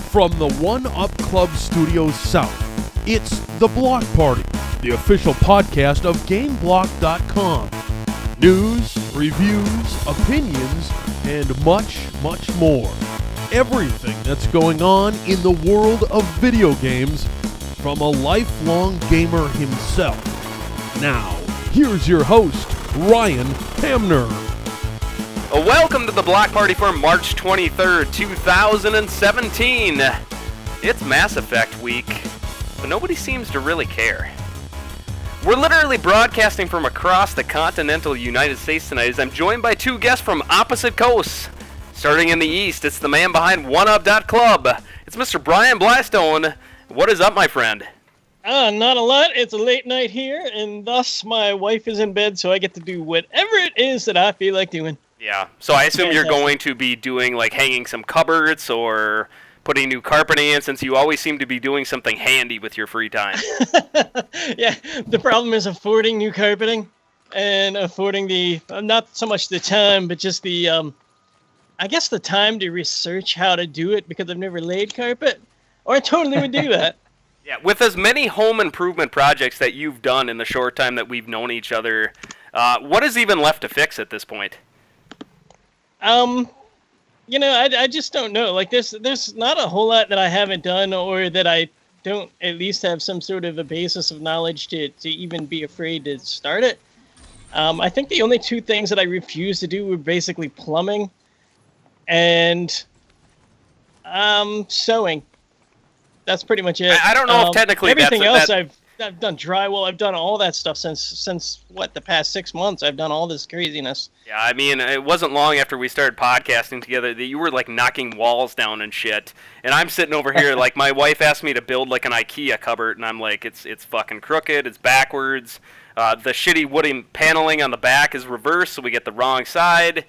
From the One Up Club Studios South, it's The Block Party, the official podcast of GameBlock.com. News, reviews, opinions, and much, much more. Everything that's going on in the world of video games from a lifelong gamer himself. Now, here's your host, Ryan Hamner. Welcome to the Block Party for March 23rd, 2017. It's Mass Effect week, but nobody seems to really care. We're literally broadcasting from across the continental United States tonight as I'm joined by two guests from opposite coasts. Starting in the east, it's the man behind OneUp.club. It's Mr. Brian Blystone. What is up, my friend? Not a lot. It's a late night here, and thus my wife is in bed, so I get to do whatever it is that I feel like doing. Yeah, so I assume you're going to be doing, like, hanging some cupboards or putting new carpeting in, since you always seem to be doing something handy with your free time. Yeah, the problem is affording new carpeting and affording the, not so much the time, but just the, I guess the time to research how to do it, because I've never laid carpet, or I totally would do that. Yeah, with as many home improvement projects that you've done in the short time that we've known each other, what is even left to fix at this point? I just don't know. Like, there's not a whole lot that I haven't done, or that I don't at least have some sort of a basis of knowledge to even be afraid to start it. I think the only two things that I refused to do were basically plumbing and sewing. That's pretty much it. I don't know if technically everything else I've done drywall. I've done all that stuff since the past 6 months. I've done all this craziness. Yeah, I mean, it wasn't long after we started podcasting together that you were, like, knocking walls down and shit. And I'm sitting over here, like, my wife asked me to build, like, an IKEA cupboard, and I'm like, it's fucking crooked, it's backwards. The shitty wooden paneling on the back is reversed, so we get the wrong side.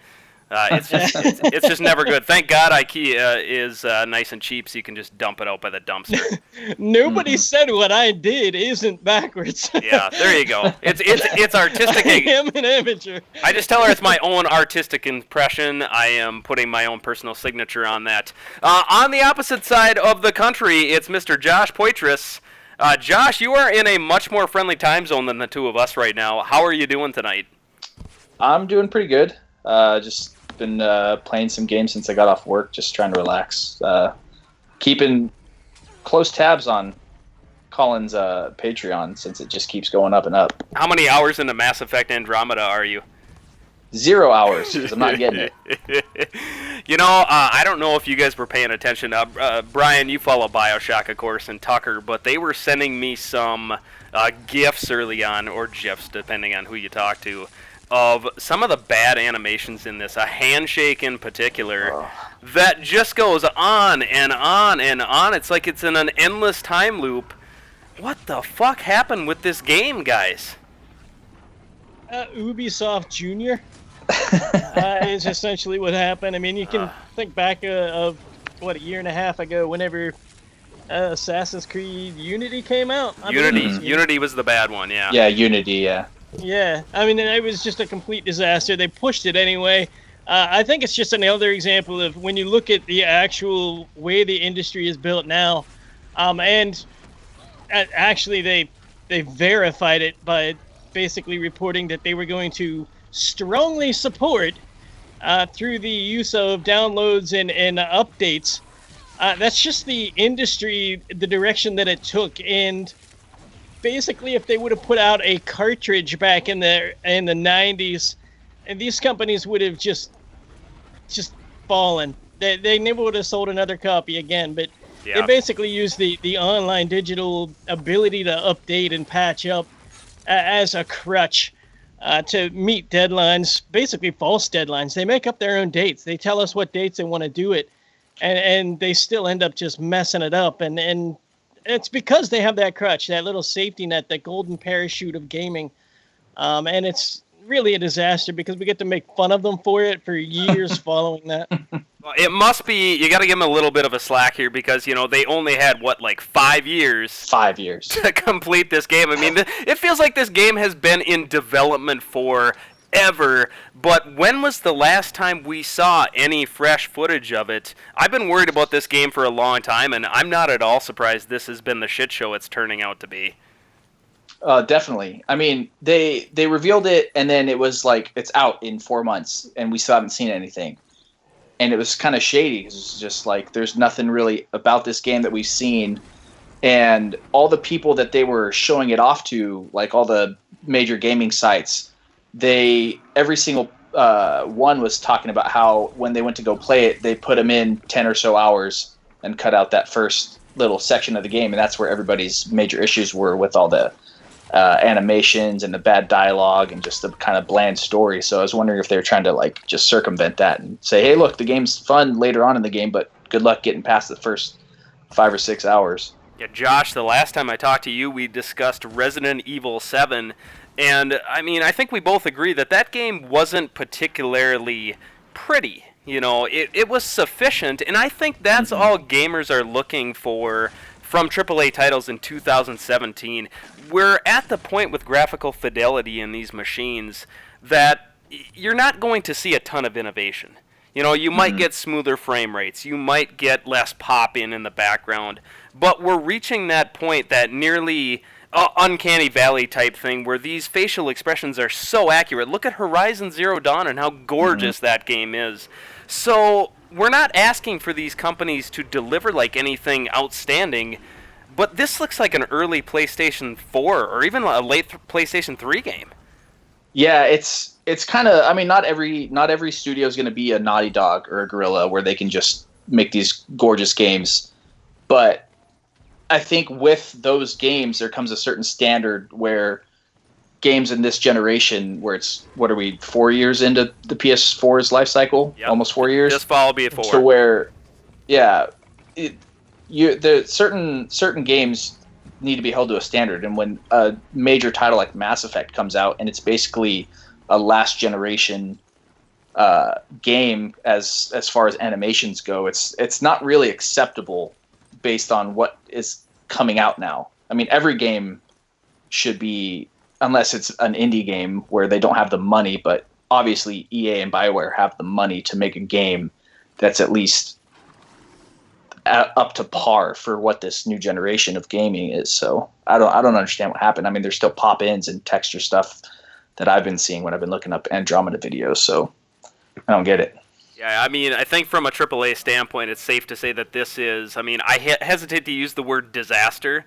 It's just never good. Thank God IKEA is nice and cheap, so you can just dump it out by the dumpster. Nobody said what I did isn't backwards. Yeah, there you go. It's artistic. I am an amateur. I just tell her it's my own artistic impression. I am putting my own personal signature on that. On the opposite side of the country, it's Mr. Josh Poitras. Josh, you are in a much more friendly time zone than the two of us right now. How are you doing tonight? I'm doing pretty good. Just been playing some games since I got off work, just trying to relax. Keeping close tabs on Colin's Patreon, since it just keeps going up and up. How many hours into Mass Effect Andromeda are you? 0 hours, because I'm not getting it. You know, I don't know if you guys were paying attention. Brian, you follow BioShock, of course, and Tucker, but they were sending me some GIFs early on, or GIFs, depending on who you talk to, of some of the bad animations in this, a handshake in particular, that just goes on and on and on. It's like it's in an endless time loop. What the fuck happened with this game, guys? Ubisoft Junior is essentially what happened. I mean, you can think back of, a year and a half ago, whenever Assassin's Creed Unity came out. Unity was the bad one, yeah. Yeah, Unity, yeah. Yeah, I mean, it was just a complete disaster. They pushed it anyway. I think it's just another example of when you look at the actual way the industry is built now, and actually they verified it by basically reporting that they were going to strongly support through the use of downloads and updates. That's just the industry, the direction that it took, and basically, if they would have put out a cartridge back in the 90s, and these companies would have just fallen. They never would have sold another copy again. But they basically used the online digital ability to update and patch up as a crutch to meet deadlines, basically false deadlines. They make up their own dates. They tell us what dates they want to do it, and they still end up just messing it up. And it's because they have that crutch, that little safety net, that golden parachute of gaming. And it's really a disaster because we get to make fun of them for it for years following that. Well, it must be, you got to give them a little bit of a slack here because, you know, they only had, 5 years? 5 years. To complete this game. I mean, it feels like this game has been in development for ever. But when was the last time we saw any fresh footage of it? I've been worried about this game for a long time, and I'm not at all surprised this has been the shit show it's turning out to be. Definitely. I mean, they revealed it, and then it was like, it's out in 4 months, and we still haven't seen anything. And it was kind of shady, because it's just like, there's nothing really about this game that we've seen. And all the people that they were showing it off to, like all the major gaming sites, every single one was talking about how when they went to go play it, they put them in 10 or so hours and cut out that first little section of the game. And that's where everybody's major issues were, with all the animations and the bad dialogue and just the kind of bland story. So I was wondering if they were trying to like just circumvent that and say, hey, look, the game's fun later on in the game, but good luck getting past the first 5 or 6 hours. Yeah, Josh, the last time I talked to you, we discussed Resident Evil 7, and I mean, I think we both agree that that game wasn't particularly pretty. You know, it was sufficient, and I think that's all gamers are looking for from AAA titles in 2017. We're at the point with graphical fidelity in these machines that you're not going to see a ton of innovation. You know, you might get smoother frame rates, you might get less pop-in the background, but we're reaching that point, that nearly uncanny valley type thing, where these facial expressions are so accurate. Look at Horizon Zero Dawn and how gorgeous that game is. So we're not asking for these companies to deliver like anything outstanding, but this looks like an early PlayStation 4 or even a late PlayStation 3 game. Yeah, it's kind of, I mean, not every studio is going to be a Naughty Dog or a Guerrilla where they can just make these gorgeous games. But I think with those games, there comes a certain standard where games in this generation, where it's, what are we, 4 years into the PS4's life cycle? Yep. Almost 4 years? This fall will be 4. To where, yeah, the certain games need to be held to a standard. And when a major title like Mass Effect comes out, and it's basically a last generation game as far as animations go, it's not really acceptable based on what is coming out now. I mean, every game should be, unless it's an indie game where they don't have the money, but obviously EA and BioWare have the money to make a game that's at least up to par for what this new generation of gaming is. So I don't understand what happened. I mean, there's still pop-ins and texture stuff that I've been seeing when I've been looking up Andromeda videos, so I don't get it. Yeah, I mean, I think from a AAA standpoint, it's safe to say that this is, I mean, I hesitate to use the word disaster,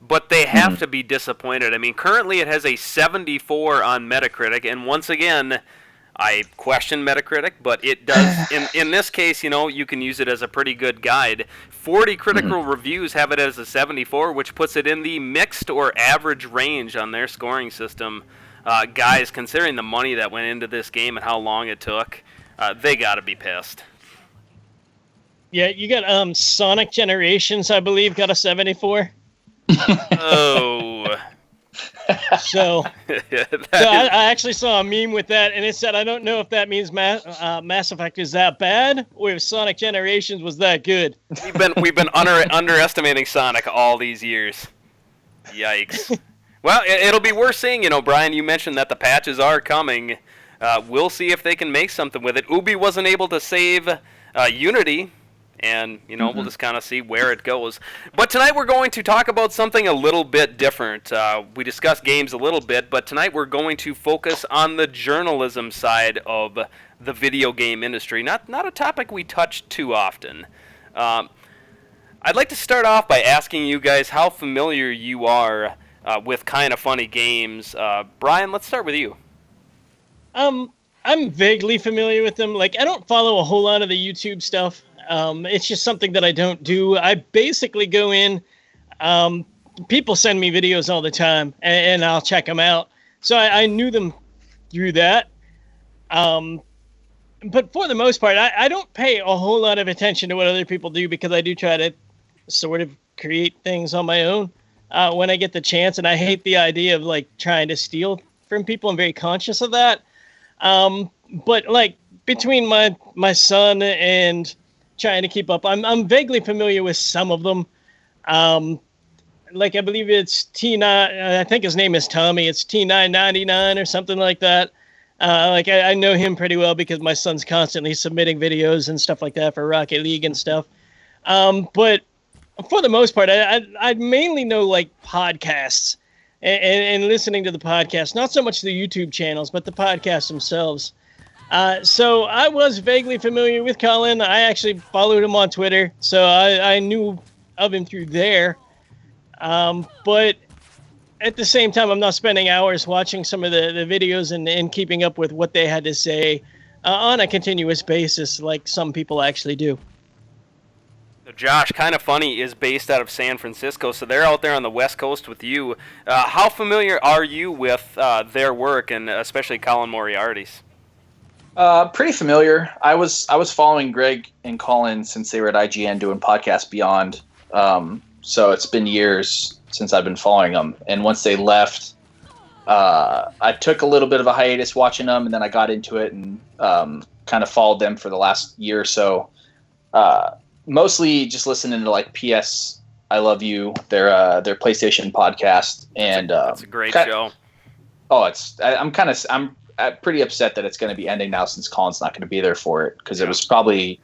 but they have to be disappointed. I mean, currently it has a 74 on Metacritic, and once again, I question Metacritic, but it does, in this case, you know, you can use it as a pretty good guide. 40 critical reviews have it as a 74, which puts it in the mixed or average range on their scoring system. Guys, considering the money that went into this game and how long it took, they got to be pissed. Yeah, you got Sonic Generations, I believe, got a 74. Oh. So I actually saw a meme with that, and it said, I don't know if that means Mass Effect is that bad, or if Sonic Generations was that good. We've been underestimating Sonic all these years. Yikes. Well, it'll be worth seeing. You know, Brian, you mentioned that the patches are coming. We'll see if they can make something with it. Ubi wasn't able to save Unity, and, you know, we'll just kind of see where it goes. But tonight we're going to talk about something a little bit different. We discussed games a little bit, but tonight we're going to focus on the journalism side of the video game industry. Not a topic we touch too often. I'd like to start off by asking you guys how familiar you are with Kind of Funny Games. Brian, let's start with you. I'm vaguely familiar with them. Like, I don't follow a whole lot of the YouTube stuff. It's just something that I don't do. I basically go in, people send me videos all the time, and I'll check them out. So I knew them through that. But for the most part, I don't pay a whole lot of attention to what other people do, because I do try to sort of create things on my own when I get the chance. And I hate the idea of like trying to steal from people. I'm very conscious of that. But like between my son and trying to keep up, I'm vaguely familiar with some of them. Like I believe it's T9. I think his name is Tommy. It's T999 or something like that. Like I know him pretty well because my son's constantly submitting videos and stuff like that for Rocket League and stuff. But for the most part, I mainly know like podcasts and listening to the podcast, not so much the YouTube channels, but the podcasts themselves. So I was vaguely familiar with Colin. I actually followed him on Twitter, so I knew of him through there. But at the same time, I'm not spending hours watching some of the videos and keeping up with what they had to say on a continuous basis like some people actually do. Josh, Kind of Funny is based out of San Francisco, so they're out there on the West Coast with you. How familiar are you with their work, and especially Colin Moriarty's? Pretty familiar. I was following Greg and Colin since they were at IGN doing Podcast Beyond. So it's been years since I've been following them. And once they left, I took a little bit of a hiatus watching them, and then I got into it and kind of followed them for the last year or so. Mostly just listening to like PS I Love You, their PlayStation podcast, and that's a great show. Oh, I'm pretty upset that it's going to be ending now since Colin's not going to be there for it, because it was probably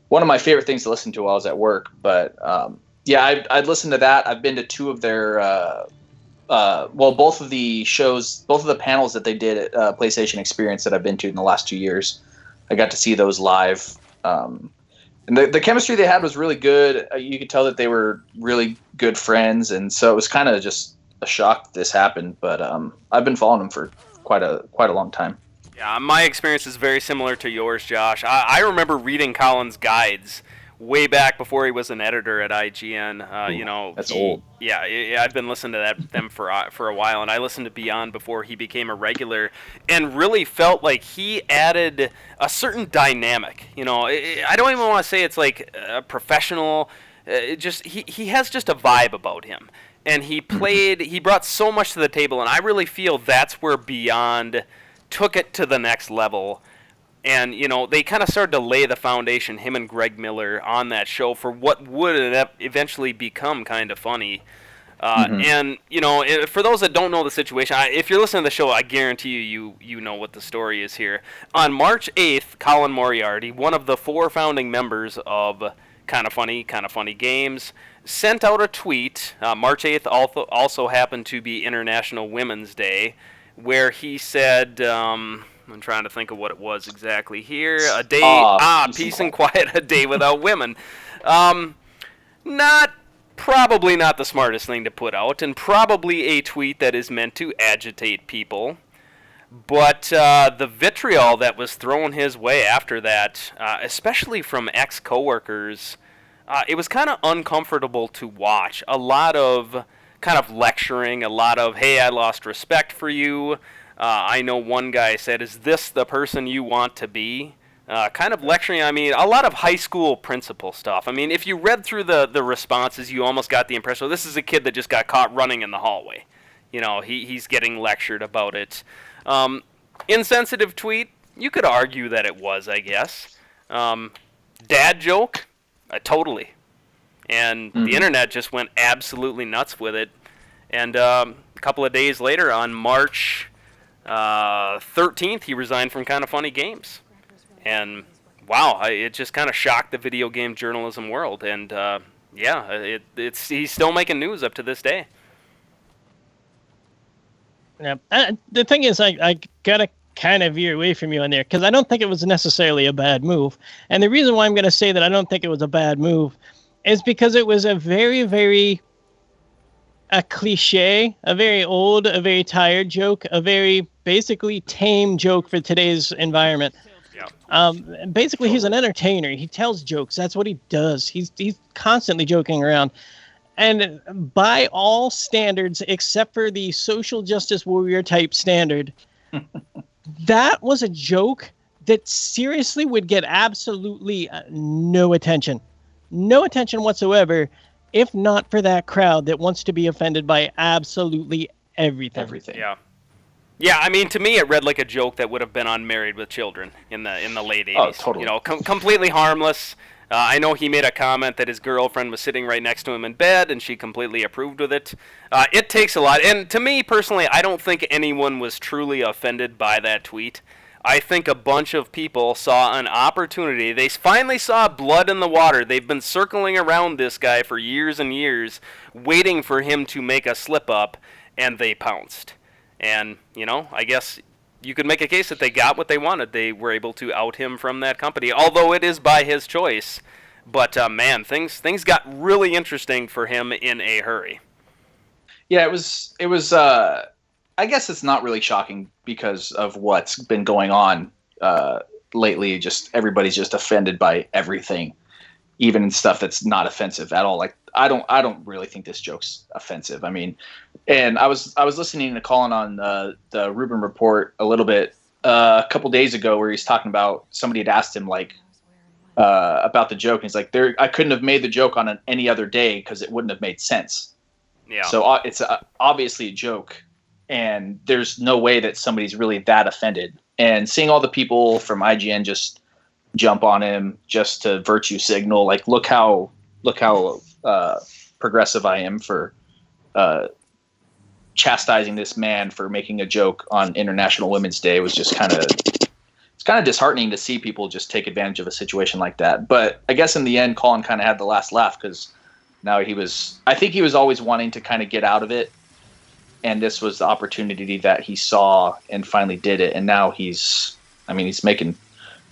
one of my favorite things to listen to while I was at work. But yeah, I'd listened to that. I've been to two of their both of the shows, both of the panels that they did at PlayStation Experience that I've been to in the last 2 years. I got to see those live. And the chemistry they had was really good. You could tell that they were really good friends, and so it was kind of just a shock that this happened. But I've been following them for quite a long time. Yeah, my experience is very similar to yours, Josh. I remember reading Colin's guides way back before he was an editor at IGN. That's old. Yeah, I've been listening to them for a while, and I listened to Beyond before he became a regular, and really felt like he added a certain dynamic. I don't even want to say it's like a professional. He has just a vibe about him, and he brought so much to the table, and I really feel that's where Beyond took it to the next level. And, they kind of started to lay the foundation, him and Greg Miller, on that show for what would eventually become Kind of Funny. And, for those that don't know the situation, if you're listening to the show, I guarantee you know what the story is here. On March 8th, Colin Moriarty, one of the 4 founding members of Kind of Funny Games, sent out a tweet. March 8th also happened to be International Women's Day, where he said... I'm trying to think of what it was exactly here. A day, peace and quiet, a day without women. Probably not the smartest thing to put out, and probably a tweet that is meant to agitate people. But the vitriol that was thrown his way after that, especially from ex-coworkers, it was kind of uncomfortable to watch. A lot of kind of lecturing, a lot of, hey, I lost respect for you. I know one guy said, is this the person you want to be? Kind of lecturing, a lot of high school principal stuff. If you read through the responses, you almost got the impression, this is a kid that just got caught running in the hallway. He's getting lectured about it. Insensitive tweet, you could argue that it was, I guess. Dad joke, totally. And the internet just went absolutely nuts with it. And a couple of days later, on March 13th, he resigned from Kind of Funny Games, and wow, it just kind of shocked the video game journalism world. And he's still making news up to this day. Yeah, the thing is, I gotta kind of veer away from you on there because I don't think it was necessarily a bad move. And the reason why I'm gonna say that I don't think it was a bad move is because it was a very, very a cliche, a very old, a very tired joke, a very basically tame joke for today's environment. Yeah. Basically, he's an entertainer. He tells jokes. That's what he does. He's constantly joking around. And by all standards, except for the social justice warrior type standard, that was a joke that seriously would get absolutely no attention. No attention whatsoever. If not for that crowd that wants to be offended by absolutely everything. Yeah. Yeah, to me it read like a joke that would have been on Married with Children in the late 80s. Oh, totally. Completely harmless. I know he made a comment that his girlfriend was sitting right next to him in bed, and she completely approved with it. It takes a lot, and to me personally, I don't think anyone was truly offended by that tweet. I think a bunch of people saw an opportunity. They finally saw blood in the water. They've been circling around this guy for years and years, waiting for him to make a slip-up, and they pounced. And, I guess you could make a case that they got what they wanted. They were able to out him from that company, although it is by his choice. But, man, things got really interesting for him in a hurry. Yeah, it was. I guess it's not really shocking because of what's been going on lately. Just everybody's just offended by everything, even stuff that's not offensive at all. Like I don't really think this joke's offensive. I mean, and I was listening to Colin on the Rubin Report a little bit a couple days ago, where he's talking about somebody had asked him about the joke, and he's like, I couldn't have made the joke on any other day because it wouldn't have made sense. Yeah. So it's obviously a joke. And there's no way that somebody's really that offended. And seeing all the people from IGN just jump on him just to virtue signal, like look how progressive I am for chastising this man for making a joke on International Women's Day was just kind of disheartening to see people just take advantage of a situation like that. But I guess in the end, Colin kind of had the last laugh because now I think he was always wanting to kind of get out of it. And this was the opportunity that he saw and finally did it. And now he's making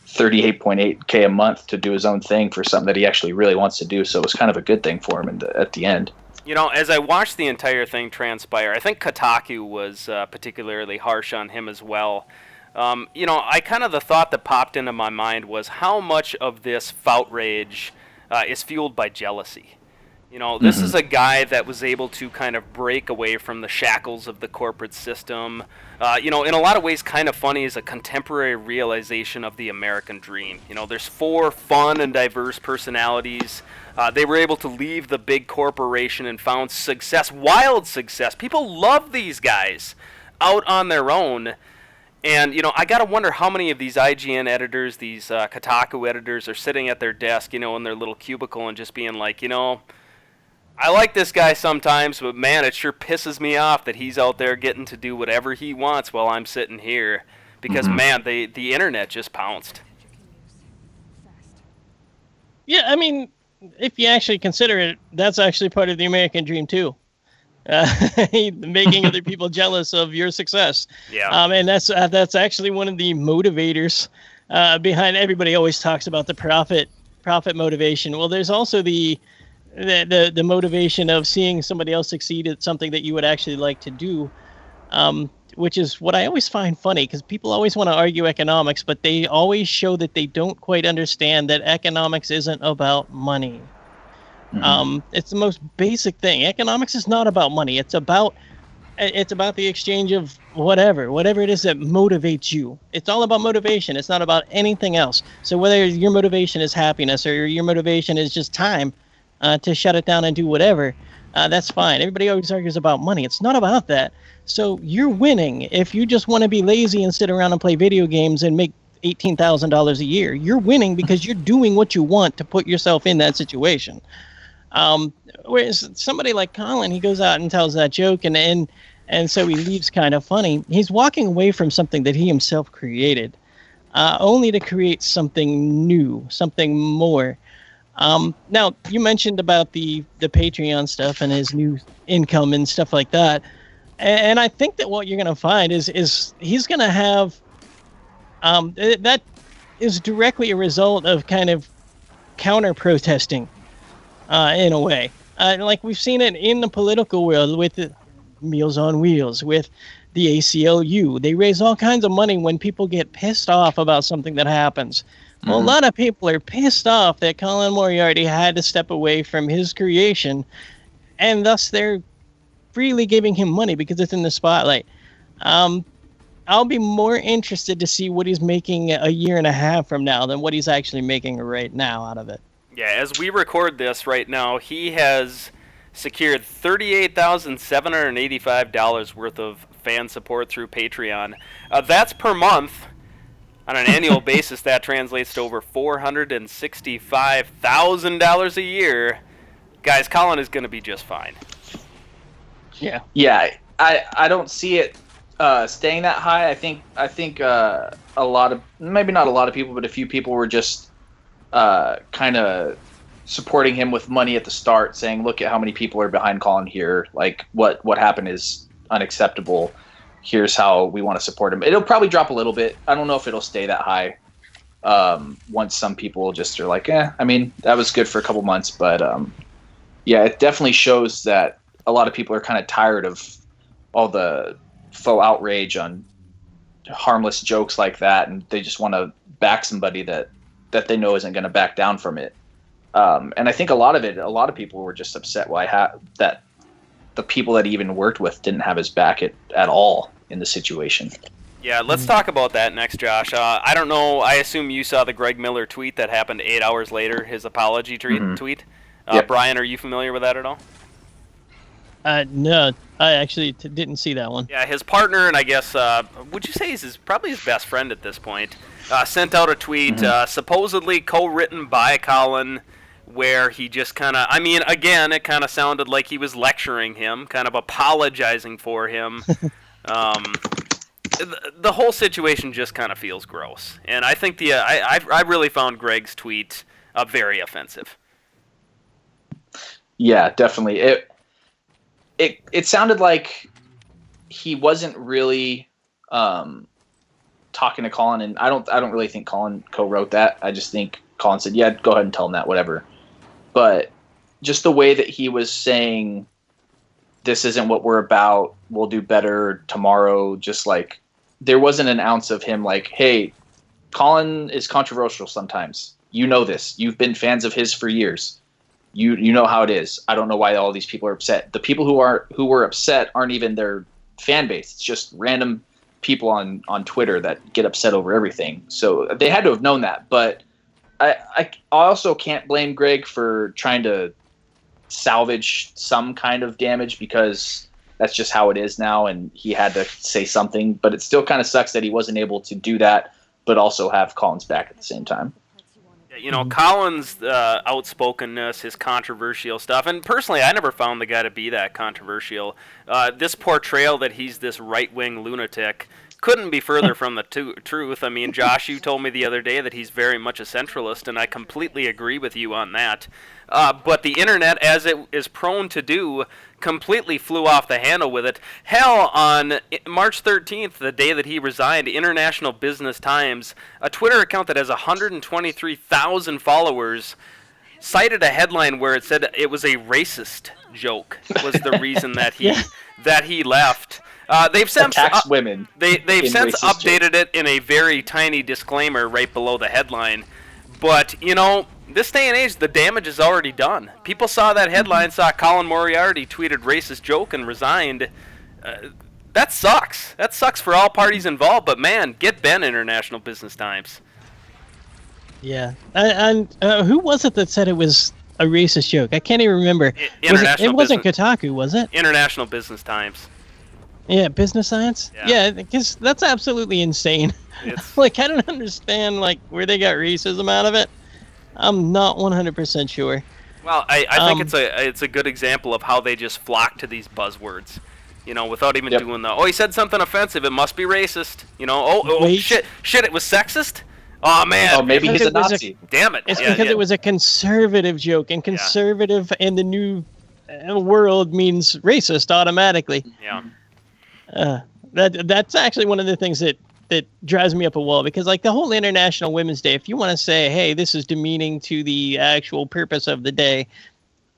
$38.8K a month to do his own thing for something that he actually really wants to do. So it was kind of a good thing for him at the end. As I watched the entire thing transpire, I think Kotaku was particularly harsh on him as well. The thought that popped into my mind was how much of this outrage is fueled by jealousy. This is a guy that was able to kind of break away from the shackles of the corporate system. In a lot of ways, Kind of Funny is a contemporary realization of the American dream. There's 4 fun and diverse personalities. They were able to leave the big corporation and found success, wild success. People love these guys out on their own. And, I got to wonder how many of these IGN editors, these Kotaku editors are sitting at their desk, in their little cubicle and just being like, I like this guy sometimes, but man, it sure pisses me off that he's out there getting to do whatever he wants while I'm sitting here. Because, man, the internet just pounced. Yeah, I mean, if you actually consider it, that's actually part of the American dream, too. Making other people jealous of your success. Yeah. And that's actually one of the motivators behind. Everybody always talks about the profit motivation. Well, there's also the motivation of seeing somebody else succeed at something that you would actually like to do, which is what I always find funny, because people always want to argue economics, but they always show that they don't quite understand that economics isn't about money. It's the most basic thing. Economics is not about money. It's about the exchange of whatever it is that motivates you. It's all about motivation. It's not about anything else. So whether your motivation is happiness or your motivation is just time, to shut it down and do whatever, that's fine. Everybody always argues about money. It's not about that. So you're winning if you just want to be lazy and sit around and play video games and make $18,000 a year. You're winning because you're doing what you want to put yourself in that situation. Whereas somebody like Colin, he goes out and tells that joke, and so he leaves Kind of Funny. He's walking away from something that he himself created, only to create something new, something more. Now, you mentioned about the Patreon stuff and his new income and stuff like that. And I think that what you're going to find is he's going to have that is directly a result of kind of counter-protesting in a way. Like we've seen it in the political world with the Meals on Wheels, with the ACLU. They raise all kinds of money when people get pissed off about something that happens. Well, a lot of people are pissed off that Colin Moriarty had to step away from his creation, and thus they're freely giving him money because it's in the spotlight. I'll be more interested to see what he's making a year and a half from now than what he's actually making right now out of it. Yeah, as we record this right now, he has secured $38,785 worth of fan support through Patreon. That's per month. On an annual basis, that translates to over $465,000 a year. Guys, Colin is going to be just fine. Yeah. Yeah, I don't see it staying that high. I think a lot of, maybe not a lot of people, but a few people were just kind of supporting him with money at the start, saying, "Look at how many people are behind Colin here. Like what happened is unacceptable. Here's how we want to support him." It'll probably drop a little bit. I don't know if it'll stay that high. Once some people just are like, I mean, that was good for a couple months, but yeah, it definitely shows that a lot of people are kind of tired of all the faux outrage on harmless jokes like that, and they just want to back somebody that they know isn't going to back down from it. And I think a lot of people were just upset that the people that he even worked with didn't have his back at all in the situation. Yeah, let's talk about that next, Josh. I don't know. I assume you saw the Greg Miller tweet that happened 8 hours later, his apology tweet. Yep. Brian, are you familiar with that at all? No, I actually didn't see that one. Yeah, his partner, and I guess, would you say he's probably his best friend at this point, sent out a tweet supposedly co-written by Colin, where he just kind of, I mean, again, it kind of sounded like he was lecturing him, kind of apologizing for him. The whole situation just kind of feels gross. And I think I really found Greg's tweet very offensive. Yeah, definitely. It sounded like he wasn't really talking to Colin, and I don't really think Colin co-wrote that. I just think Colin said, "Yeah, go ahead and tell him that, whatever." But just the way that he was saying, "This isn't what we're about. We'll do better tomorrow." Just like there wasn't an ounce of him like, "Hey, Colin is controversial sometimes. You know this. You've been fans of his for years. You know how it is. I don't know why all these people are upset." The people who were upset aren't even their fan base. It's just random people on Twitter that get upset over everything. So they had to have known that. But I also can't blame Greg for trying to salvage some kind of damage, because that's just how it is now, and he had to say something. But it still kind of sucks that he wasn't able to do that, but also have Colin's back at the same time. You know, Colin's outspokenness, his controversial stuff, and personally, I never found the guy to be that controversial. This portrayal that he's this right-wing lunatic couldn't be further from the truth. I mean, Josh, you told me the other day that he's very much a centralist, and I completely agree with you on that. But the internet, as it is prone to do, completely flew off the handle with it. Hell, on March 13th, the day that he resigned, International Business Times, a Twitter account that has 123,000 followers, cited a headline where it said it was a racist joke was the reason that he left. They've since women. They've since updated it in a very tiny disclaimer right below the headline. But, you know, this day and age, the damage is already done. People saw that headline, saw Colin Moriarty tweeted racist joke and resigned. That sucks. That sucks for all parties involved. But, man, get Ben, International Business Times. Yeah. And who was it that said it was a racist joke? I can't even remember. It wasn't Kotaku, was it? International Business Times. Yeah, Business Science? Yeah, because that's absolutely insane. Like, I don't understand, like, where they got racism out of it. I'm not 100% sure. Well, I think it's a good example of how they just flock to these buzzwords, you know, without even doing the, he said something offensive, it must be racist. You know, shit, it was sexist? Oh, man. Oh, maybe he's a Nazi. Damn it. It's because it was a conservative joke, and conservative in the new world means racist automatically. Yeah. That's actually one of the things that drives me up a wall, because like the whole International Women's Day, if you want to say, hey, this is demeaning to the actual purpose of the day,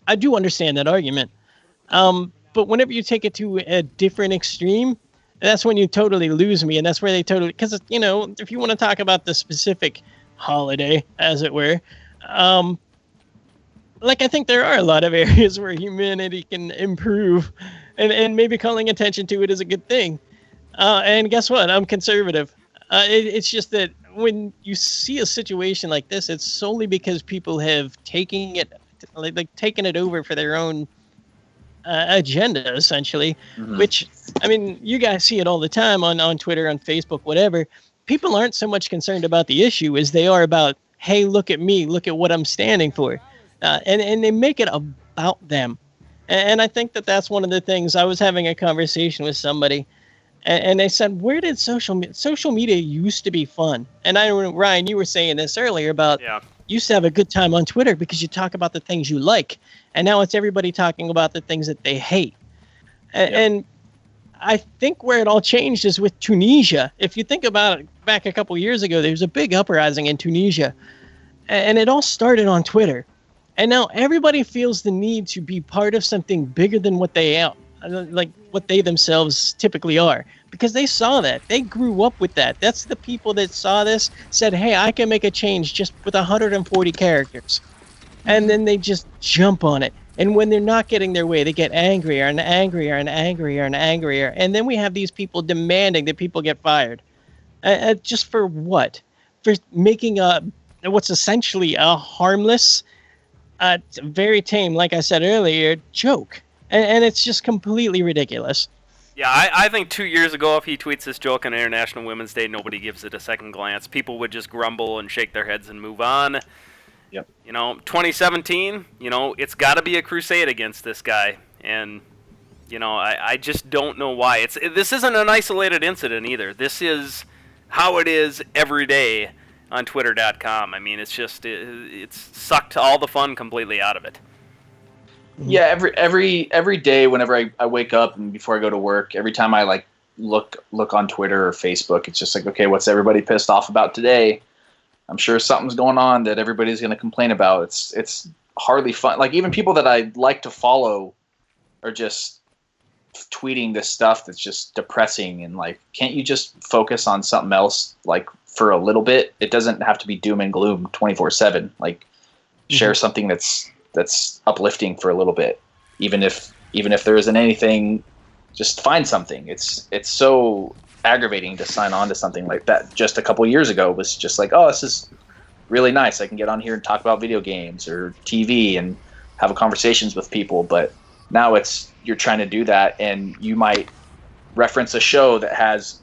I do understand that argument. But whenever you take it to a different extreme, that's when you totally lose me. And that's where they totally, because, you know, if you want to talk about the specific holiday, as it were, like I think there are a lot of areas where humanity can improve, and maybe calling attention to it is a good thing. And guess what? I'm conservative. It's just that when you see a situation like this, it's solely because people have taken it over for their own agenda, essentially. Mm-hmm. Which, I mean, you guys see it all the time on Twitter, on Facebook, whatever. people aren't so much concerned about the issue as they are about, hey, look at me, look at what I'm standing for. And they make it about them. And I think that that's one of the things. I was having a conversation with somebody, and they said, where did social media used to be fun? And Ryan, you were saying this earlier about used to have a good time on Twitter because you talk about the things you like. And now it's everybody talking about the things that they hate. And I think where it all changed is with Tunisia. If you think about it, back a couple years ago, there was a big uprising in Tunisia. And it all started on Twitter. And now everybody feels the need to be part of something bigger than what they are, like what they themselves typically are, because they saw that. They grew up with that. That's the people that saw this, said, hey, I can make a change just with 140 characters. And then they just jump on it. And when they're not getting their way, they get angrier and angrier and angrier and angrier. And then we have these people demanding that people get fired. Just for what? For making what's essentially a harmless, very tame, like I said earlier, joke. And it's just completely ridiculous. Yeah, I think 2 years ago, if he tweets this joke on International Women's Day, nobody gives it a second glance. People would just grumble and shake their heads and move on. Yep. 2017, it's got to be a crusade against this guy. And, I just don't know why. This isn't an isolated incident either. This is how it is every day on Twitter.com. I mean, it's just, it's sucked all the fun completely out of it. Yeah, every day whenever I wake up and before I go to work, every time I look on Twitter or Facebook, it's just like, okay, what's everybody pissed off about today? I'm sure something's going on that everybody's going to complain about. It's hardly fun. Like, even people that I like to follow are just tweeting this stuff that's just depressing, and can't you just focus on something else for a little bit? It doesn't have to be doom and gloom 24/7. Share something that's uplifting for a little bit, even if there isn't anything. Just find something. It's so aggravating to sign on to something like that. Just a couple years ago, it was just like, oh, this is really nice. I can get on here and talk about video games or TV and have conversations with people. But now you're trying to do that, and you might reference a show that has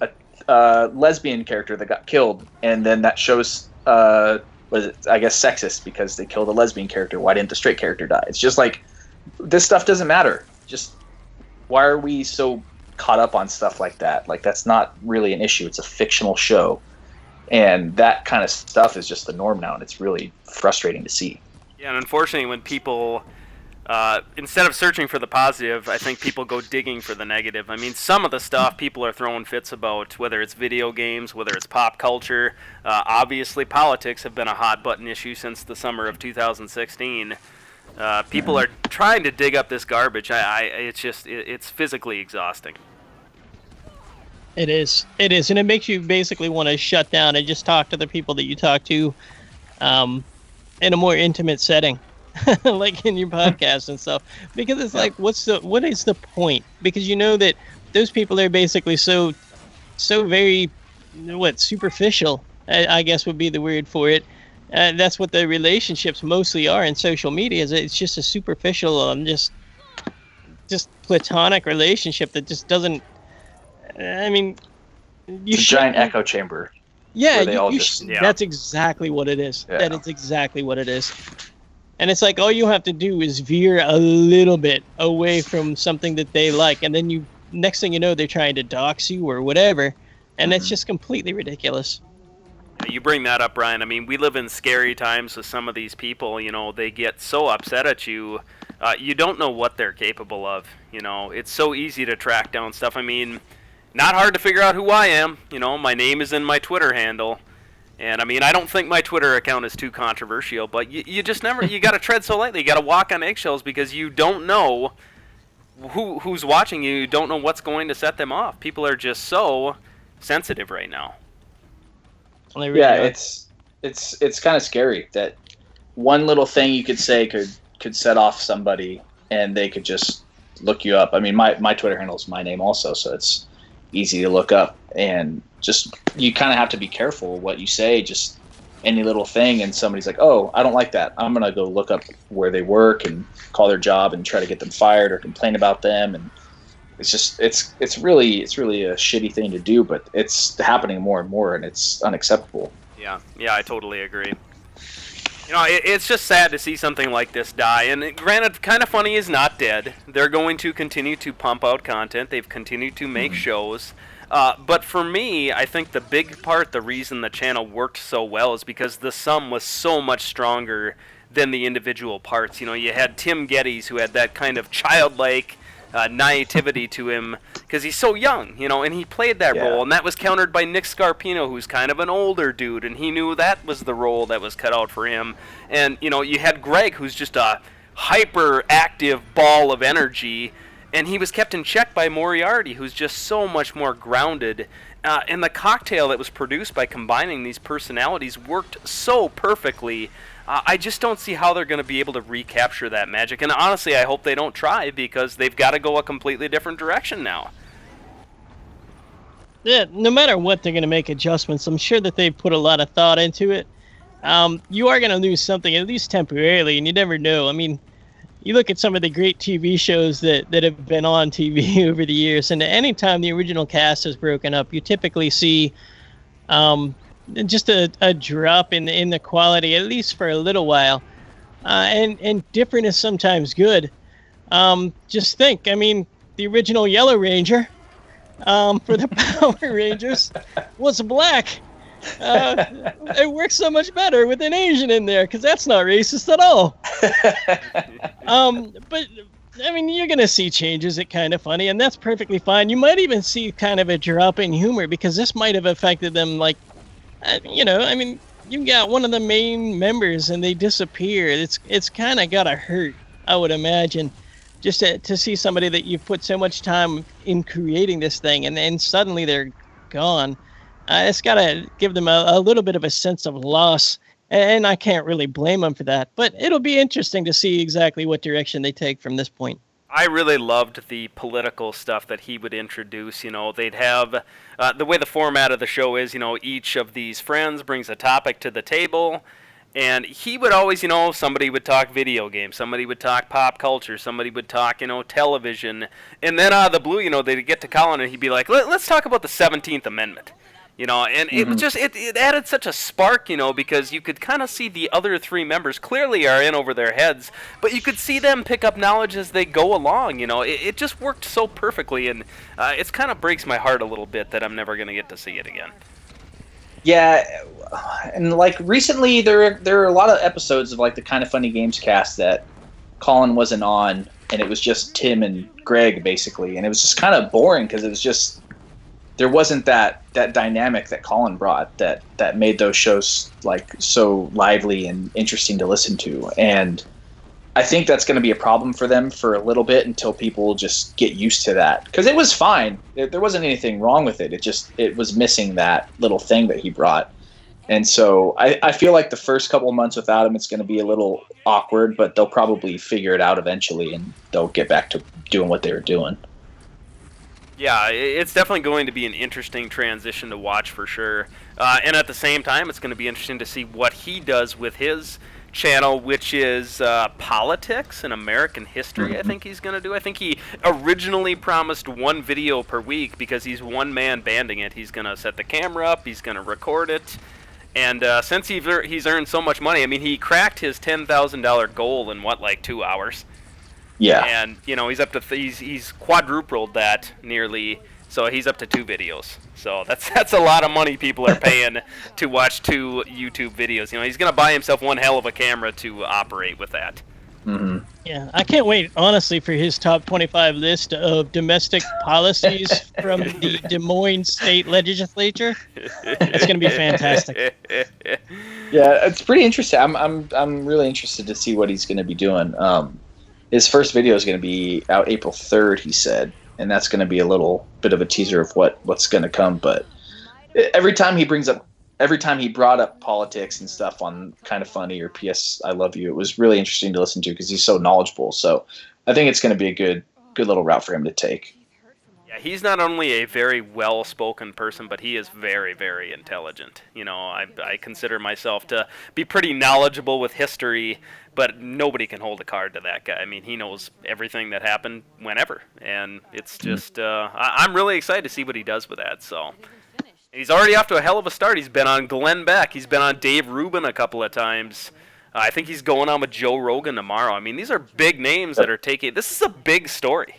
a lesbian character that got killed, and then that show's sexist because they killed a lesbian character. Why didn't the straight character die? It's just like, this stuff doesn't matter. Just, why are we so caught up on stuff like that? That's not really an issue. It's a fictional show, and that kind of stuff is just the norm now, and it's really frustrating to see. Yeah, and unfortunately, when people instead of searching for the positive, I think people go digging for the negative. I mean, some of the stuff people are throwing fits about, whether it's video games, whether it's pop culture. Obviously, politics have been a hot button issue since the summer of 2016. People are trying to dig up this garbage. It's physically exhausting. It is, and it makes you basically want to shut down and just talk to the people that you talk to in a more intimate setting. Like in your podcast and stuff, because it's like, what is the point? Because you know that those people are basically so very superficial, I guess would be the word for it. That's what the relationships mostly are in social media. It's just a superficial, just platonic relationship that just doesn't. I mean, it's a giant echo chamber. Yeah, that's exactly what it is. Yeah. That is exactly what it is. And it's like, all you have to do is veer a little bit away from something that they like, and then next thing you know, they're trying to dox you or whatever, and it's just completely ridiculous. You bring that up, Brian. I mean, we live in scary times with some of these people. They get so upset at you. You don't know what they're capable of. It's so easy to track down stuff. I mean, not hard to figure out who I am. My name is in my Twitter handle. And I mean, I don't think my Twitter account is too controversial, but you just never, you got to tread so lightly. You got to walk on eggshells because you don't know who's watching you. You don't know what's going to set them off. People are just so sensitive right now. Yeah, it's kind of scary that one little thing you could say could set off somebody, and they could just look you up. I mean, my Twitter handle is my name also, so it's easy to look up, and just, you kind of have to be careful what you say. Just any little thing, and somebody's like, oh, I don't like that, I'm gonna go look up where they work and call their job and try to get them fired or complain about them. And it's really a shitty thing to do, but it's happening more and more, and it's unacceptable. Yeah, I totally agree. It's just sad to see something like this die. And granted, Kinda Funny is not dead. They're going to continue to pump out content. They've continued to make shows. But for me, I think the big part, the reason the channel worked so well is because the sum was so much stronger than the individual parts. You had Tim Geddes, who had that kind of childlike naivety to him because he's so young, and he played that role, and that was countered by Nick Scarpino, who's kind of an older dude, and he knew that was the role that was cut out for him. And you had Greg, who's just a hyperactive ball of energy, and he was kept in check by Moriarty, who's just so much more grounded. And the cocktail that was produced by combining these personalities worked so perfectly. I just don't see how they're going to be able to recapture that magic. And honestly, I hope they don't try, because they've got to go a completely different direction now. Yeah, no matter what, they're going to make adjustments. I'm sure that they've put a lot of thought into it. You are going to lose something, at least temporarily, and you never know. I mean, you look at some of the great TV shows that have been on TV over the years, and anytime the original cast is broken up, you typically see just a drop in the quality, at least for a little while. And different is sometimes good. Just think, I mean, the original Yellow Ranger for the Power Rangers was black. It works so much better with an Asian in there, because that's not racist at all. But I mean, you're gonna see changes at Kinda Funny, and that's perfectly fine. You might even see kind of a drop in humor, because this might have affected them. Like, I mean, you got one of the main members and they disappear. It's kind of gotta hurt, I would imagine, just to see somebody that you've put so much time in creating this thing, and then suddenly they're gone. It's got to give them a little bit of a sense of loss, and I can't really blame them for that. But it'll be interesting to see exactly what direction they take from this point. I really loved the political stuff that he would introduce. They'd have the way the format of the show is, each of these friends brings a topic to the table, and he would always, somebody would talk video games, somebody would talk pop culture, somebody would talk, television, and then out of the blue, they'd get to Colin and he'd be like, let's talk about the 17th Amendment. And it was just, it added such a spark, because you could kind of see the other three members clearly are in over their heads, but you could see them pick up knowledge as they go along. It just worked so perfectly, and it kind of breaks my heart a little bit that I'm never going to get to see it again. Yeah, and like recently there are a lot of episodes of like the Kinda Funny Games cast that Colin wasn't on, and it was just Tim and Greg basically, and it was just kind of boring because it was just, there wasn't that dynamic that Colin brought that made those shows like so lively and interesting to listen to. And I think that's going to be a problem for them for a little bit until people just get used to that, because it was fine. There wasn't anything wrong with it. It was missing that little thing that he brought. And so I feel like the first couple of months without him, it's going to be a little awkward, but they'll probably figure it out eventually, and they'll get back to doing what they were doing. Yeah, it's definitely going to be an interesting transition to watch for sure. And at the same time, it's going to be interesting to see what he does with his channel, which is politics and American history. I think he's going to do. I think he originally promised one video per week because he's one man banding it. He's going to set the camera up, he's going to record it. And since he's earned so much money, I mean, he cracked his $10,000 goal in like 2 hours. Yeah, and he's up to he's quadrupled that nearly, so he's up to 2 videos. So that's a lot of money people are paying to watch 2 YouTube videos. He's gonna buy himself one hell of a camera to operate with that. Mm-hmm. Yeah, I can't wait, honestly, for his top 25 list of domestic policies from the Des Moines State Legislature. It's gonna be fantastic. Yeah, it's pretty interesting. I'm really interested to see what he's gonna be doing. His first video is going to be out April 3rd, he said, and that's going to be a little bit of a teaser of what's going to come. But every time he brought up politics and stuff on Kinda Funny or PS I Love You, it was really interesting to listen to because he's so knowledgeable. So I think it's going to be a good little route for him to take. Yeah, he's not only a very well-spoken person, but he is very, very intelligent. I consider myself to be pretty knowledgeable with history, but nobody can hold a card to that guy. I mean, he knows everything that happened whenever, and it's just I'm really excited to see what he does with that. So he's already off to a hell of a start. He's been on Glenn Beck. He's been on Dave Rubin a couple of times. I think he's going on with Joe Rogan tomorrow. I mean, these are big names that are taking. This is a big story.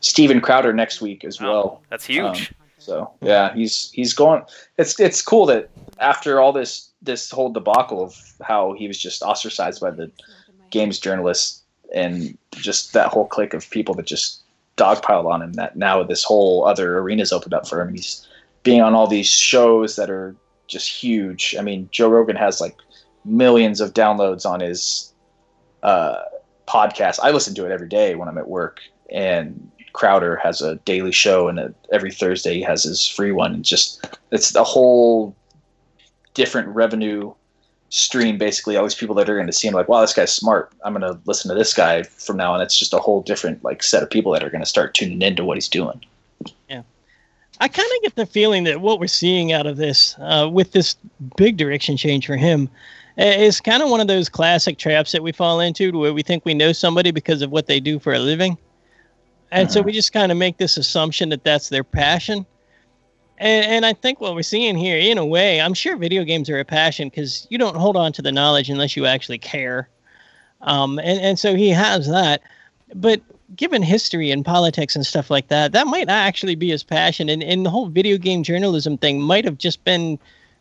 Steven Crowder next week as well. That's huge. So yeah, he's going. It's cool that after all this whole debacle of how he was just ostracized by the games journalists and just that whole clique of people that just dogpiled on him, that now this whole other arena's opened up for him. He's being on all these shows that are just huge. I mean, Joe Rogan has like millions of downloads on his podcast. I listen to it every day when I'm at work, and Crowder has a daily show, and every Thursday he has his free one. And it's a whole different revenue stream. Basically, all these people that are going to see him like, wow, this guy's smart. I'm going to listen to this guy from now on. It's just a whole different like set of people that are going to start tuning into what he's doing. Yeah. I kind of get the feeling that what we're seeing out of this, with this big direction change for him, is kind of one of those classic traps that we fall into, where we think we know somebody because of what they do for a living. And so we just kind of make this assumption that that's their passion. And I think what we're seeing here, in a way, I'm sure video games are a passion because you don't hold on to the knowledge unless you actually care. And so he has that. But given history and politics and stuff like that, that might actually be his passion. And the whole video game journalism thing might have just been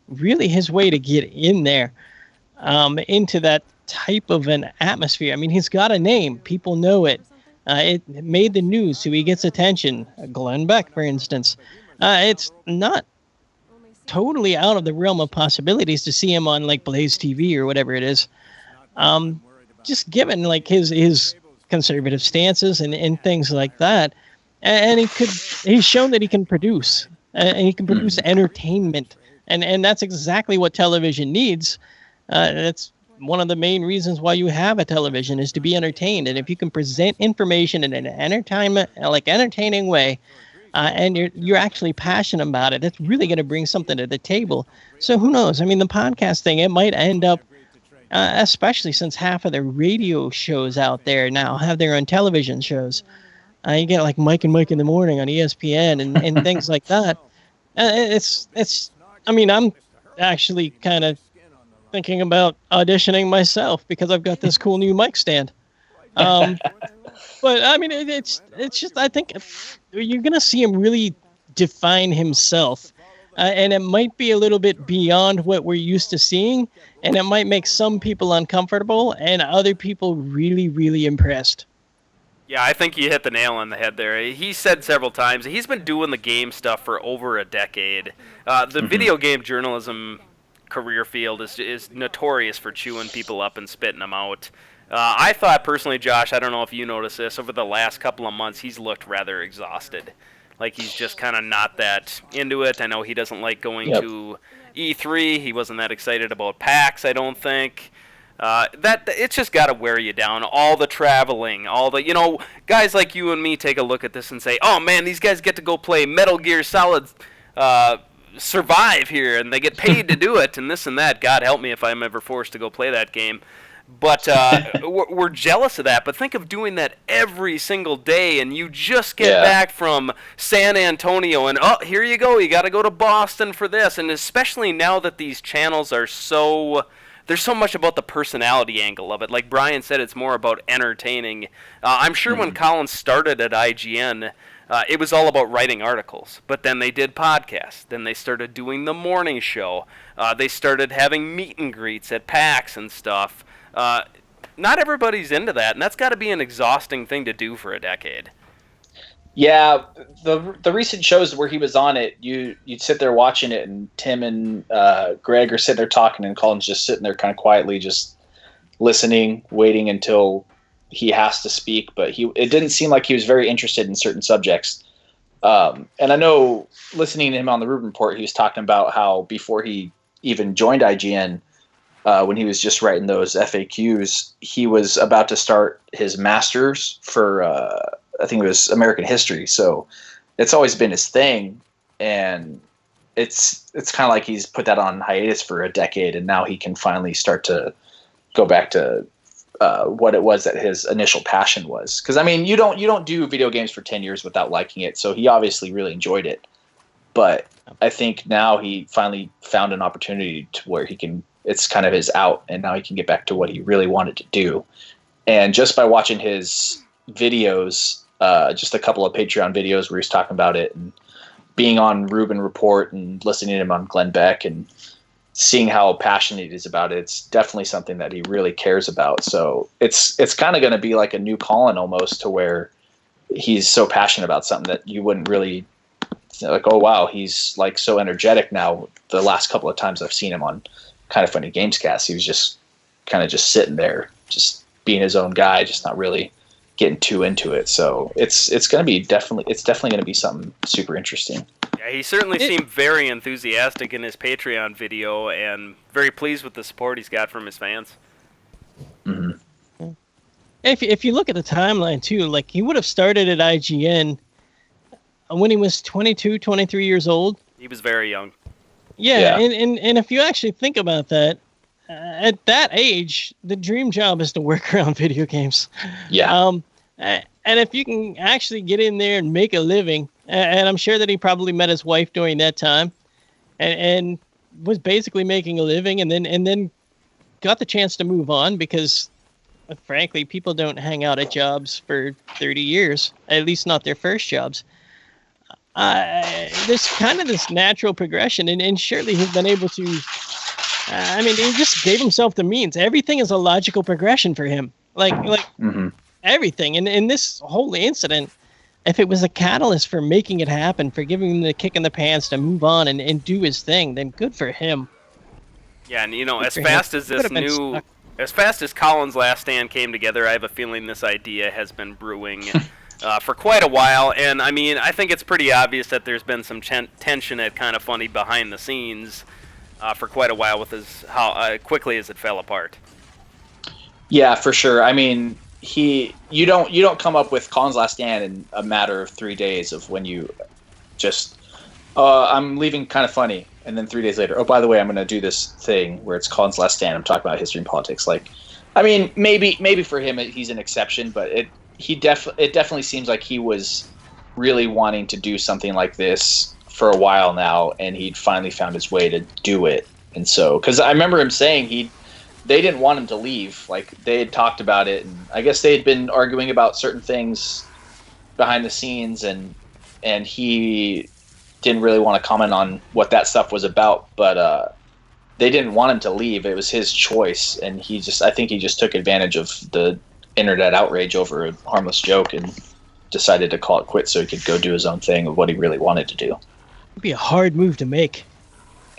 really his way to get in there, into that type of an atmosphere. I mean, he's got a name. People know it. It made the news, so he gets attention. Glenn Beck, for instance. It's not totally out of the realm of possibilities to see him on like Blaze TV or whatever it is. Just given like his conservative stances and things like that, and he's shown that he can produce, and he can produce entertainment, and that's exactly what television needs. That's one of the main reasons why you have a television, is to be entertained. And if you can present information in an entertaining way, and you're actually passionate about it, it's really going to bring something to the table. So who knows? I mean, the podcast thing, it might end up, especially since half of the radio shows out there now have their own television shows. You get like Mike and Mike in the Morning on ESPN and things like that. I mean, I'm actually kind of thinking about auditioning myself because I've got this cool new mic stand. But I mean, it's just, I think you're going to see him really define himself. And it might be a little bit beyond what we're used to seeing. And it might make some people uncomfortable and other people really, really impressed. Yeah, I think you hit the nail on the head there. He said several times, he's been doing the game stuff for over a decade. The video game journalism career field is notorious for chewing people up and spitting them out. I thought personally, Josh, I don't know if you noticed this, over the last couple of months he's looked rather exhausted. Like he's just kind of not that into it. I know he doesn't like going to E3. He wasn't that excited about PAX, I don't think. It's just got to wear you down. All the traveling, guys like you and me take a look at this and say, oh man, these guys get to go play Metal Gear Solid Survive here, and they get paid to do it, and this and that. God help me if I'm ever forced to go play that game. But we're jealous of that. But think of doing that every single day, and you just get back from San Antonio, and here you go. You got to go to Boston for this, and especially now that these channels are there's so much about the personality angle of it. Like Brian said, it's more about entertaining. I'm sure when Colin started at IGN, it was all about writing articles, but then they did podcasts. Then they started doing the morning show. They started having meet and greets at PAX and stuff. Not everybody's into that, and that's got to be an exhausting thing to do for a decade. Yeah, the recent shows where he was on it, you'd sit there watching it, and Tim and Greg are sitting there talking, and Colin's just sitting there kind of quietly, just listening, waiting until he has to speak. But it didn't seem like he was very interested in certain subjects. And I know, listening to him on the Rubin Report, he was talking about how before he even joined IGN, when he was just writing those FAQs, he was about to start his master's for I think it was American history. So it's always been his thing, and it's kind of like he's put that on hiatus for a decade, and now he can finally start to go back to what it was that his initial passion was. Because I mean, you don't do video games for 10 years without liking it, so he obviously really enjoyed it. But I think now he finally found an opportunity to where he can. It's kind of his out, and now he can get back to what he really wanted to do. And just by watching his videos, just a couple of Patreon videos where he's talking about it, and being on Ruben Report and listening to him on Glenn Beck and seeing how passionate he is about it, it's definitely something that he really cares about. So it's kind of going to be like a new Colin almost, to where he's so passionate about something that you wouldn't really like, oh wow, he's like so energetic now. The last couple of times I've seen him on Kind of Funny Gamescast, he was just kind of just sitting there, just being his own guy, just not really getting too into it. So it's going to be definitely going to be something super interesting. Yeah, he certainly seemed very enthusiastic in his Patreon video, and very pleased with the support he's got from his fans. Mm-hmm. If you look at the timeline too, like he would have started at IGN when he was 22, 23 years old. He was very young. Yeah. And if you actually think about that, at that age, the dream job is to work around video games. Yeah. And if you can actually get in there and make a living, and I'm sure that he probably met his wife during that time, and was basically making a living, and then got the chance to move on, because frankly, people don't hang out at jobs for 30 years, at least not their first jobs. There's kind of this natural progression, and surely he's been able to. I mean, he just gave himself the means. Everything is a logical progression for him. Like mm-hmm. everything. And in this whole incident, if it was a catalyst for making it happen, for giving him the kick in the pants to move on and do his thing, then good for him. Yeah, and as fast as Colin's Last Stand came together, I have a feeling this idea has been brewing for quite a while. And I mean, I think it's pretty obvious that there's been some tension at Kind of Funny behind the scenes for quite a while with how quickly as it fell apart. Yeah, for sure. I mean, you don't come up with Colin's Last Stand in a matter of 3 days of when you just I'm leaving Kind of Funny, and then 3 days later, oh, by the way, I'm going to do this thing where it's Colin's Last Stand. I'm talking about history and politics. Like, I mean, maybe for him he's an exception, but it definitely seems like he was really wanting to do something like this for a while now, and he'd finally found his way to do it. And so, because I remember him saying they didn't want him to leave. Like, they had talked about it, and I guess they had been arguing about certain things behind the scenes, and he didn't really want to comment on what that stuff was about, but they didn't want him to leave. It was his choice, and I think he just took advantage of the internet outrage over a harmless joke and decided to call it quits so he could go do his own thing of what he really wanted to do. It'd be a hard move to make.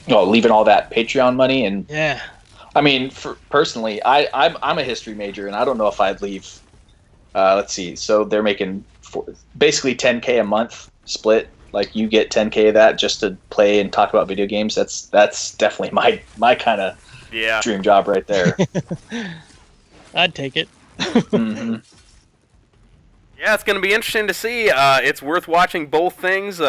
Oh, leaving all that Patreon money, and yeah. I mean, personally, I'm a history major, and I don't know if I'd leave. Let's see. So they're making basically $10K a month split. Like, you get $10K of that just to play and talk about video games. That's definitely my kind of dream job right there. I'd take it. Mm-hmm. Yeah, it's going to be interesting to see. It's worth watching both things.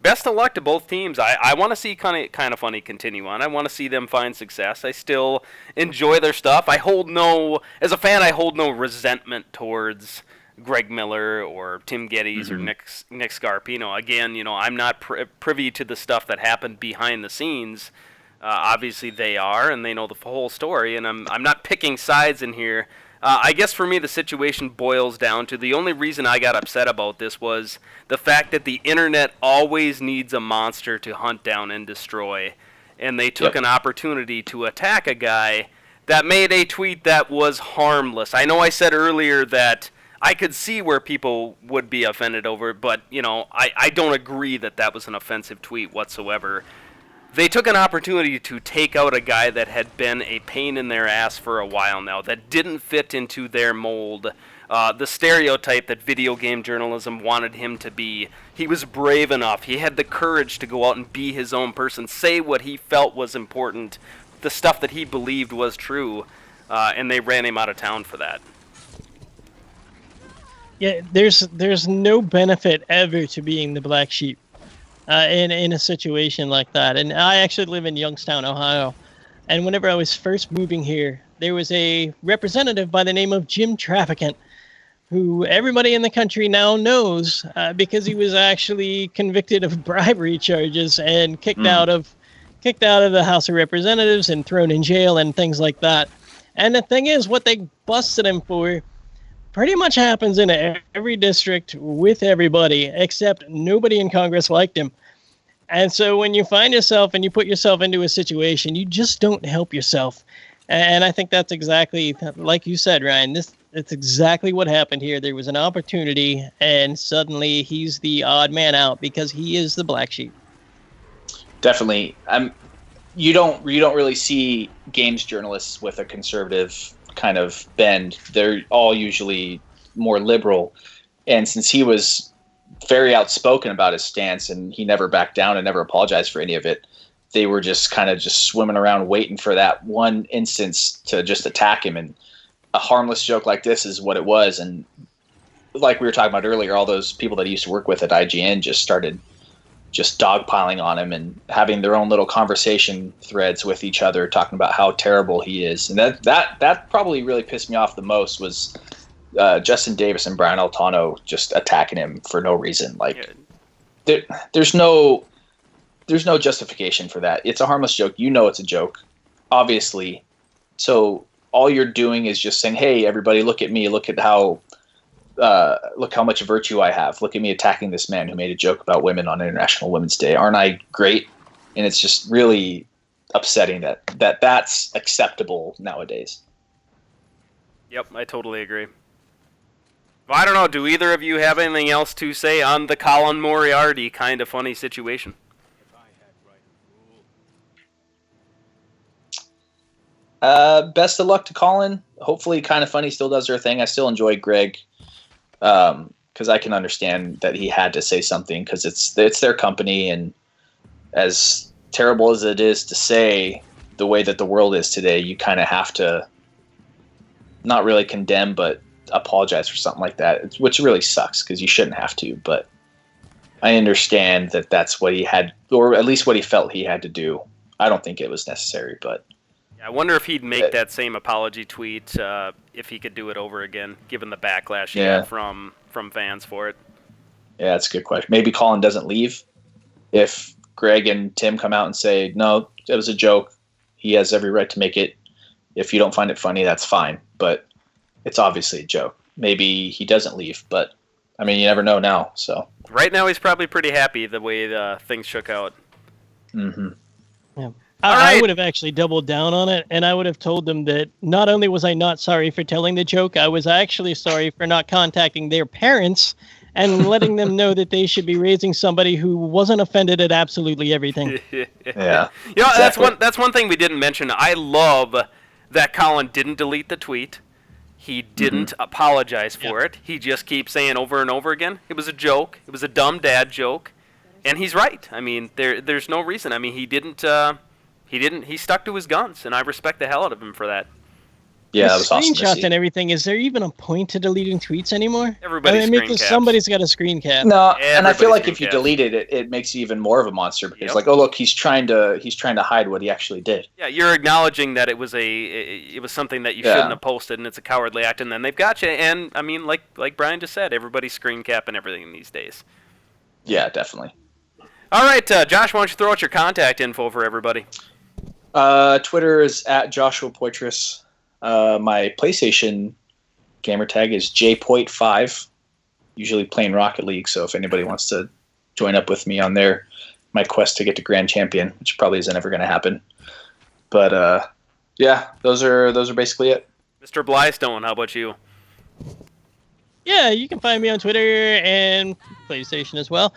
Best of luck to both teams. I want to see kind of Funny continue on. I want to see them find success. I still enjoy their stuff. As a fan, I hold no resentment towards Greg Miller or Tim Geddes mm-hmm. or Nick Scarpino. Again, I'm not privy to the stuff that happened behind the scenes. Obviously, they are, and they know the whole story. And I'm not picking sides in here. I guess for me, the situation boils down to the only reason I got upset about this was the fact that the internet always needs a monster to hunt down and destroy. And they took an opportunity to attack a guy that made a tweet that was harmless. I know I said earlier that I could see where people would be offended over it, but, I don't agree that was an offensive tweet whatsoever. They took an opportunity to take out a guy that had been a pain in their ass for a while now, that didn't fit into their mold, the stereotype that video game journalism wanted him to be. He was brave enough. He had the courage to go out and be his own person, say what he felt was important, the stuff that he believed was true, and they ran him out of town for that. Yeah, there's no benefit ever to being the black sheep in a situation like that. And I actually live in Youngstown, Ohio. And whenever I was first moving here, there was a representative by the name of Jim Trafficant, who everybody in the country now knows because he was actually convicted of bribery charges and kicked out of the House of Representatives and thrown in jail and things like that. And the thing is, what they busted him for pretty much happens in every district with everybody, except nobody in Congress liked him. And so when you find yourself and you put yourself into a situation, you just don't help yourself. And I think that's exactly, like you said, Ryan, it's exactly what happened here. There was an opportunity, and suddenly he's the odd man out because he is the black sheep. Definitely. You don't really see games journalists with a conservative kind of bend. They're all usually more liberal. And since he was very outspoken about his stance and he never backed down and never apologized for any of it, they were just kind of just swimming around waiting for that one instance to just attack him. And a harmless joke like this is what it was. And like we were talking about earlier, all those people that he used to work with at IGN just started just dogpiling on him and having their own little conversation threads with each other, talking about how terrible he is. And that probably really pissed me off the most was Justin Davis and Brian Altano just attacking him for no reason. Like there's no justification for that. It's a harmless joke. You know it's a joke, obviously. So all you're doing is just saying, "Hey, everybody, look at me. Look how much virtue I have. Look at me attacking this man who made a joke about women on International Women's Day. Aren't I great?" And it's just really upsetting that's acceptable nowadays. Yep, I totally agree. Well, I don't know. Do either of you have anything else to say on the Colin Moriarty kind of funny situation? Best of luck to Colin. Hopefully Kind of Funny still does their thing. I still enjoy Greg because I can understand that he had to say something because it's their company, and as terrible as it is to say the way that the world is today, you kind of have to not really condemn but apologize for something like that, which really sucks because you shouldn't have to. But I understand that that's what he had, or at least what he felt he had to do. I don't think it was necessary, but I wonder if he'd make that same apology tweet if he could do it over again, given the backlash he got from fans for it. Yeah, that's a good question. Maybe Colin doesn't leave. If Greg and Tim come out and say, no, it was a joke, he has every right to make it. If you don't find it funny, that's fine. But it's obviously a joke. Maybe he doesn't leave, but I mean, you never know now. So right now, he's probably pretty happy the way things shook out. Mm-hmm. Yeah. I would have actually doubled down on it, and I would have told them that not only was I not sorry for telling the joke, I was actually sorry for not contacting their parents and letting them know that they should be raising somebody who wasn't offended at absolutely everything. Yeah. You know, exactly. That's one thing we didn't mention. I love that Colin didn't delete the tweet. He didn't apologize for it. He just keeps saying over and over again, it was a joke. It was a dumb dad joke. And he's right. I mean, there's no reason. I mean, he didn't. He stuck to his guns, and I respect the hell out of him for that. Yeah, that was awesome. Screenshots and everything. Is there even a point to deleting tweets anymore? Everybody's somebody's got a screen cap. No, and I feel like if you delete it, it makes you even more of a monster because, like, oh look, he's trying to hide what he actually did. Yeah, you're acknowledging that it was something that you shouldn't have posted, and it's a cowardly act, and then they've got you. And I mean, like Brian just said, everybody's screen capping everything these days. Yeah, definitely. All right, Josh, why don't you throw out your contact info for everybody? Twitter is at Joshua Poitras. My PlayStation gamer tag is jpoit5. Usually playing Rocket League, so if anybody wants to join up with me on my quest to get to Grand Champion, which probably isn't ever going to happen. But yeah, those are basically it. Mr. Blystone, how about you? Yeah, you can find me on Twitter and PlayStation as well.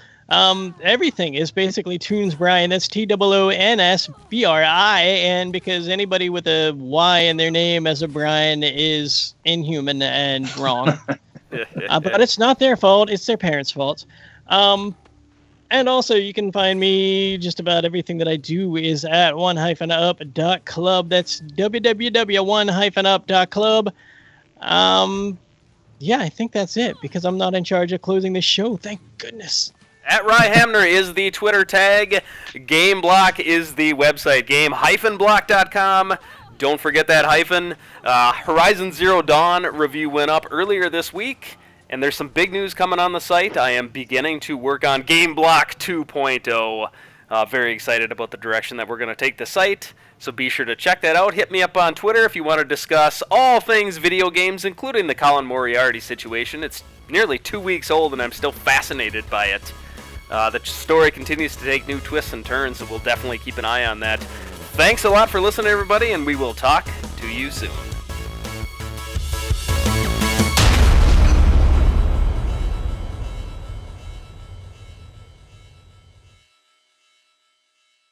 Everything is basically Toons Brian. That's TOONSBRI, and because anybody with a Y in their name as a Brian is inhuman and wrong. But it's not their fault; it's their parents' fault. And also, you can find me just about everything that I do is at one-up.club. That's www.one-up.club. Yeah, I think that's it, because I'm not in charge of closing this show. Thank goodness. At Rye Hamner is the Twitter tag. GameBlock is the website, game-block.com. Don't forget that hyphen. Horizon Zero Dawn review went up earlier this week, and there's some big news coming on the site. I am beginning to work on GameBlock 2.0. Very excited about the direction that we're going to take the site, so be sure to check that out. Hit me up on Twitter if you want to discuss all things video games, including the Colin Moriarty situation. It's nearly 2 weeks old, and I'm still fascinated by it. The story continues to take new twists and turns, so we'll definitely keep an eye on that. Thanks a lot for listening, everybody, and we will talk to you soon.